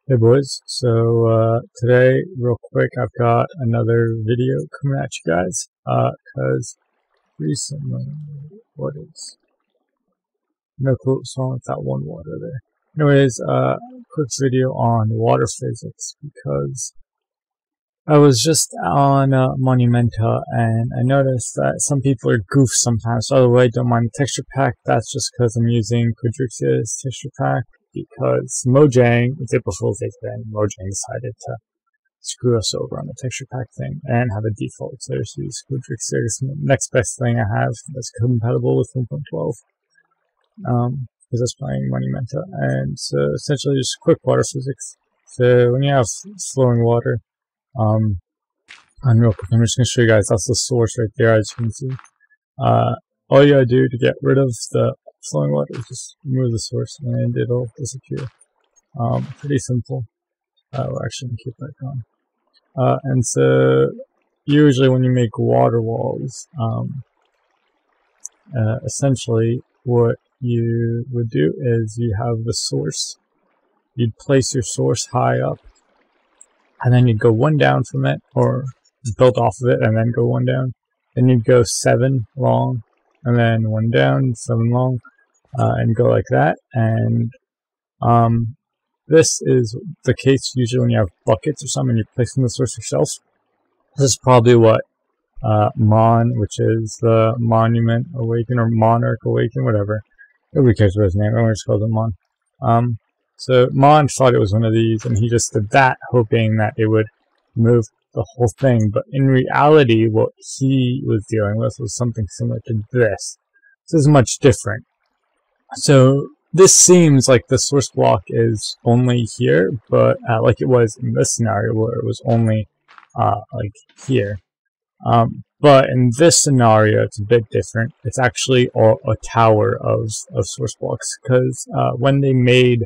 Hey boys, so today, real quick, I've got another video coming at you guys, cause recently, no clue what's wrong with that one water there. Anyways, quick video on water physics, because I was just on Monumenta, and I noticed that some people are goofs sometimes. So, by the way, don't mind the texture pack. That's just because I'm using Quadrixia's texture pack, because Mojang, it's April Fool's Day today, and Mojang decided to screw us over on the texture pack thing and have a default. So just use Quadrixia. It's the next best thing I have that's compatible with 1.12. Because I was playing Monumenta. And so essentially just quick water physics. So when you have flowing water, and real quick, I'm just going to show you guys, that's the source right there, as you can see. All you gotta do to get rid of the flowing water is just remove the source and it'll disappear. Pretty simple. We're actually going to keep that going. And so, usually when you make water walls, essentially what you would do is you have the source. You'd place your source high up, and then you'd go one down from it, or build off of it and then go one down. Then you'd go 7 long, and then 1 down, 7 long, and go like that. And this is the case usually when you have buckets or something, you're placing the source yourself. This is probably what which is the monumenta-Awaken or monarchAwaken, whatever. Nobody cares what his name. Everyone just calls it Mon. So Mon thought it was one of these, and he just did that, hoping that it would move the whole thing. But in reality, what he was dealing with was something similar to this. This is much different. So this seems like the source block is only here, but like it was in this scenario where it was only like here. But in this scenario, it's a bit different. It's actually a tower of source blocks, because when they made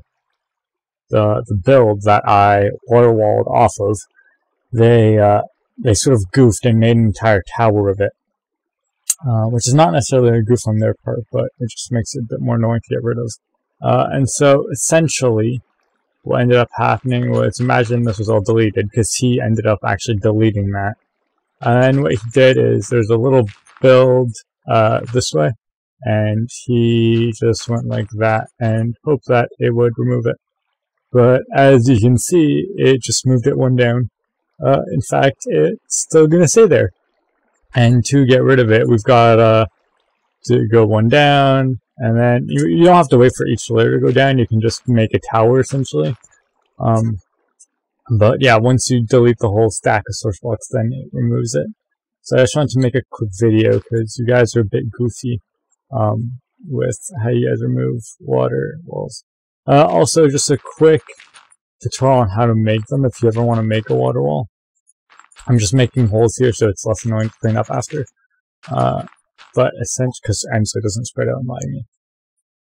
the build that I waterwalled off of, they sort of goofed and made an entire tower of it, which is not necessarily a goof on their part, but it just makes it a bit more annoying to get rid of. And so essentially what ended up happening was, imagine this was all deleted, because he ended up actually deleting that. And what he did is, there's a little build this way, and he just went like that and hoped that it would remove it. But as you can see, it just moved it 1 down. In fact, it's still going to stay there. And to get rid of it, we've got to go 1 down, and then you don't have to wait for each layer to go down. You can just make a tower, essentially. But yeah, once you delete the whole stack of source blocks, then it removes it. So I just wanted to make a quick video, because you guys are a bit goofy with how you guys remove water walls. Also, just a quick tutorial on how to make them if you ever want to make a water wall. I'm just making holes here so it's less annoying to clean up after. But essentially, so it doesn't spread out and lie to me.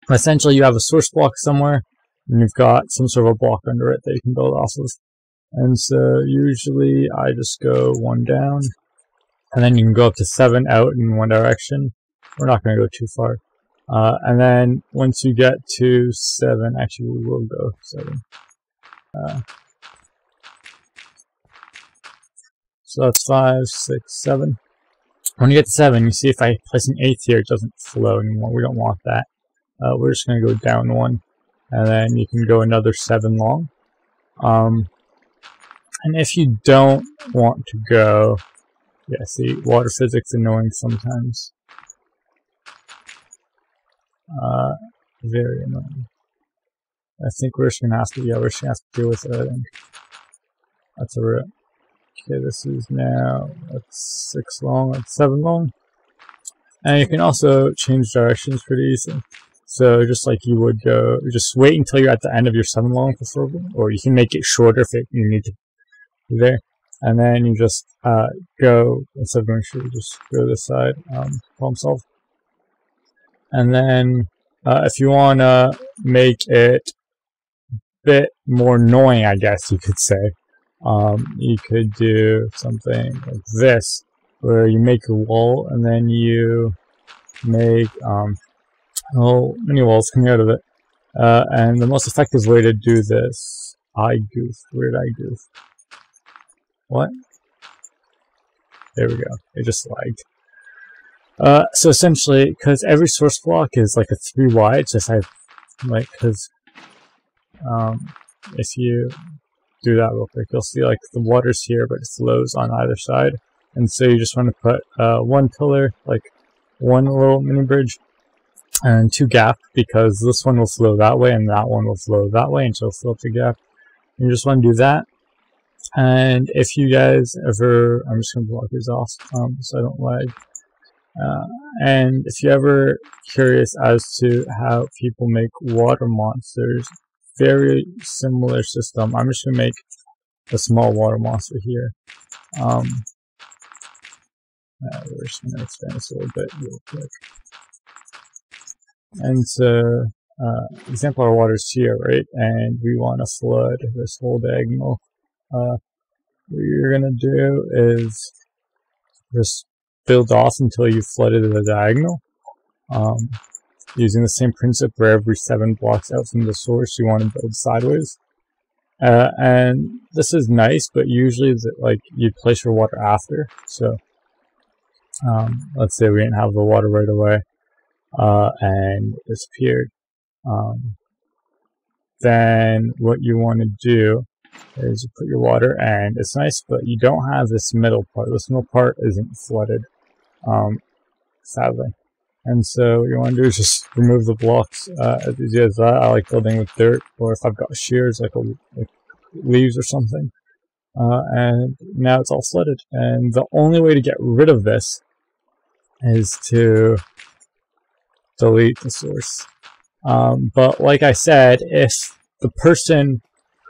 Essentially, you have a source block somewhere, and you've got some sort of a block under it that you can build off of. And so usually I just go 1 down, and then you can go up to 7 out in one direction. We're not going to go too far. And then once you get to 7, actually we will go 7. So that's 5, 6, 7. When you get to 7, you see if I place an 8th here, it doesn't flow anymore. We don't want that. We're just going to go down 1, and then you can go another 7 long. And if you don't want to go, yeah, see, water physics annoying sometimes. Very annoying. I think we're just gonna have to, we're just gonna have to deal with it, I think. That's a rip. Okay, this is now, that's 6 long, that's 7 long. And you can also change directions pretty easily. So just like you would go, just wait until you're at the end of your 7 long, preferably, or you can make it shorter if you need to be there. And then you just go, instead of going straight, you just go this side, problem solve. And then if you want to make it a bit more annoying, I guess you could say, you could do something like this, where you make a wall and then you make many walls coming out of it. And the most effective way to do this I goof. Where did I goof? What? There we go. It just lagged. So essentially, because every source block is like a 3 wide, just I like, because if you do that real quick, you'll see like the water's here, but it flows on either side, and so you just want to put one pillar, like one little mini bridge, and 2 gap, because this one will flow that way and that one will flow that way, and so it'll fill up the gap. You just want to do that. And if you guys ever, I'm just going to block these off so I don't lag. And if you're ever curious as to how people make water monsters, very similar system. I'm just going to make a small water monster here. We're just going to expand this a little bit real quick. And so, example, our water's here, right? And we want to flood this whole diagonal. What you're going to do is just build off until you flooded the diagonal. Using the same principle where every 7 blocks out from the source you want to build sideways. And this is nice, but usually like you place your water after. So let's say we didn't have the water right away and it disappeared. Then what you want to do is you put your water, and it's nice, but you don't have this middle part. This middle part isn't flooded, sadly. And so what you want to do is just remove the blocks as easy as that. I like building with dirt, or if I've got shears, like leaves or something. And now it's all flooded. And the only way to get rid of this is to delete the source. But like I said, if the person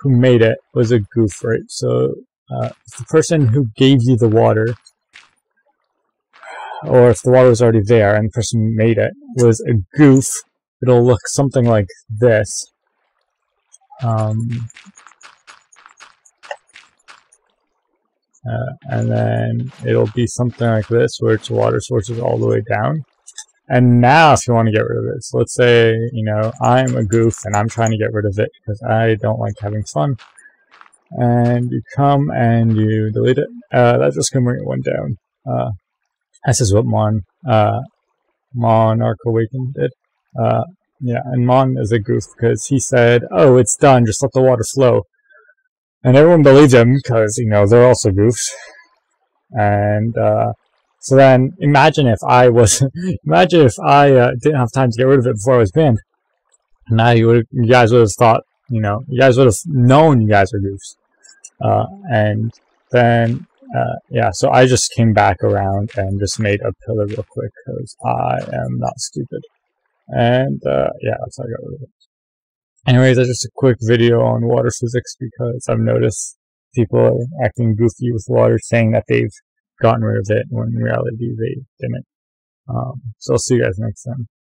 who made it was a goof, right? So if the person who gave you the water, or if the water was already there and the person who made it was a goof, it'll look something like this. And then it'll be something like this, where its water source is all the way down. And now if you want to get rid of it, so let's say, you know, I'm a goof and I'm trying to get rid of it because I don't like having fun. And you come and you delete it. That's just going to bring it one down. This is what MonarchAwaken did. Yeah, and Mon is a goof because he said, oh, it's done, just let the water flow. And everyone believed him because, you know, they're also goofs. And so then imagine if I didn't have time to get rid of it before I was banned. Now you guys would have thought, you know, you guys would have known you guys are goofs. And then yeah, so I just came back around and just made a pillar real quick because I am not stupid. And yeah, that's how I got rid of it. Anyways, that's just a quick video on water physics because I've noticed people are acting goofy with water, saying that they've gotten rid of it when in reality they didn't. So I'll see you guys next time.